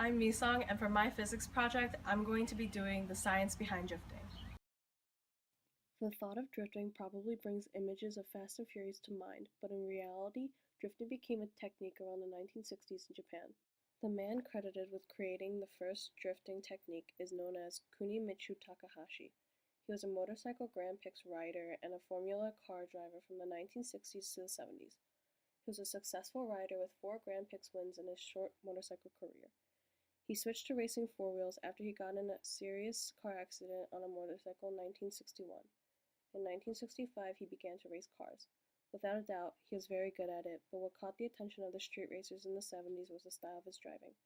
I'm Misong, and for my physics project, I'm going to be doing the science behind drifting. The thought of drifting probably brings images of Fast and Furious to mind, but in reality, drifting became a technique around the 1960s in Japan. The man credited with creating the first drifting technique is known as Kunimitsu Takahashi. He was a motorcycle Grand Prix rider and a Formula car driver from the 1960s to the 70s. He was a successful rider with 4 Grand Prix wins in his short motorcycle career. He switched to racing four-wheels after he got in a serious car accident on a motorcycle in 1961. In 1965, he began to race cars. Without a doubt, he was very good at it, but what caught the attention of the street racers in the 70s was the style of his driving.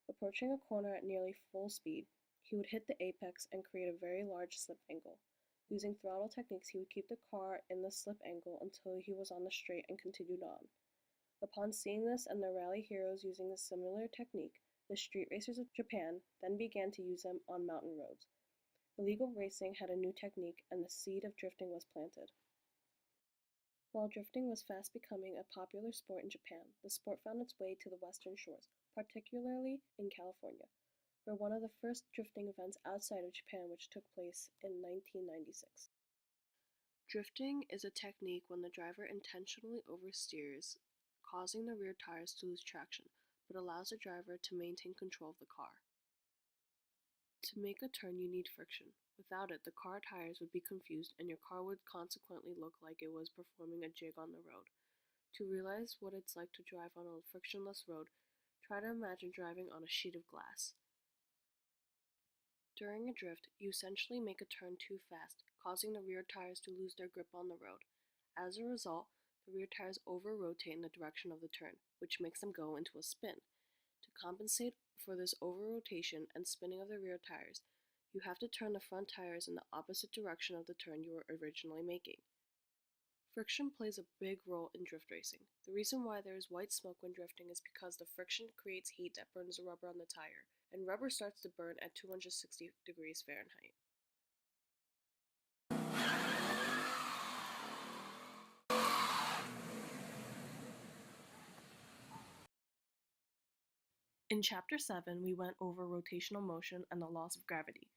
Approaching a corner at nearly full speed, he would hit the apex and create a very large slip angle. Using throttle techniques, he would keep the car in the slip angle until he was on the straight and continued on. Upon seeing this and the rally heroes using a similar technique, the street racers of Japan then began to use them on mountain roads. Illegal racing had a new technique, and the seed of drifting was planted. While drifting was fast becoming a popular sport in Japan, the sport found its way to the western shores, particularly in California, where one of the first drifting events outside of Japan which took place in 1996. Drifting is a technique when the driver intentionally oversteers, causing the rear tires to lose traction, but allows the driver to maintain control of the car. To make a turn, you need friction. Without it, the car tires would be confused and your car would consequently look like it was performing a jig on the road. To realize what it's like to drive on a frictionless road, try to imagine driving on a sheet of glass. During a drift, you essentially make a turn too fast, causing the rear tires to lose their grip on the road. As a result, the rear tires over-rotate in the direction of the turn, which makes them go into a spin. To compensate for this over-rotation and spinning of the rear tires, you have to turn the front tires in the opposite direction of the turn you were originally making. Friction plays a big role in drift racing. The reason why there is white smoke when drifting is because the friction creates heat that burns the rubber on the tire, and rubber starts to burn at 260 degrees Fahrenheit. In Chapter 7, we went over rotational motion and the laws of gravity.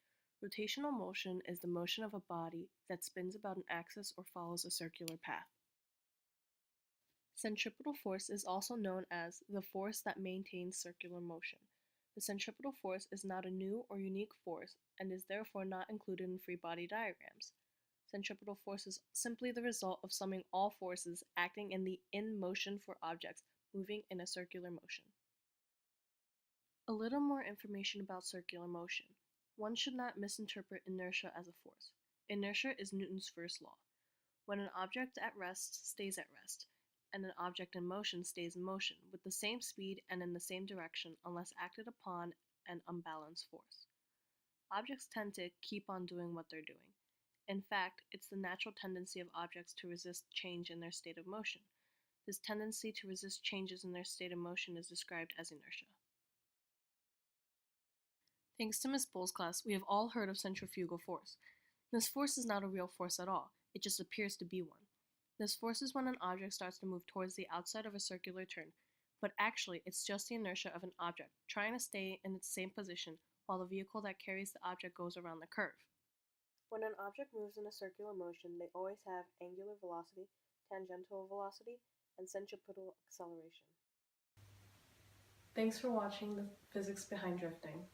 Rotational motion is the motion of a body that spins about an axis or follows a circular path. Centripetal force is also known as the force that maintains circular motion. The centripetal force is not a new or unique force and is therefore not included in free body diagrams. Centripetal force is simply the result of summing all forces acting in motion for objects moving in a circular motion. A little more information about circular motion. One should not misinterpret inertia as a force. Inertia is Newton's first law. When an object at rest stays at rest, and an object in motion stays in motion, with the same speed and in the same direction unless acted upon an unbalanced force. Objects tend to keep on doing what they're doing. In fact, it's the natural tendency of objects to resist change in their state of motion. This tendency to resist changes in their state of motion is described as inertia. Thanks to Miss Bull's class, we have all heard of centrifugal force. This force is not a real force at all, it just appears to be one. This force is when an object starts to move towards the outside of a circular turn, but actually it's just the inertia of an object trying to stay in its same position while the vehicle that carries the object goes around the curve. When an object moves in a circular motion, they always have angular velocity, tangential velocity, and centripetal acceleration. Thanks for watching the physics behind drifting.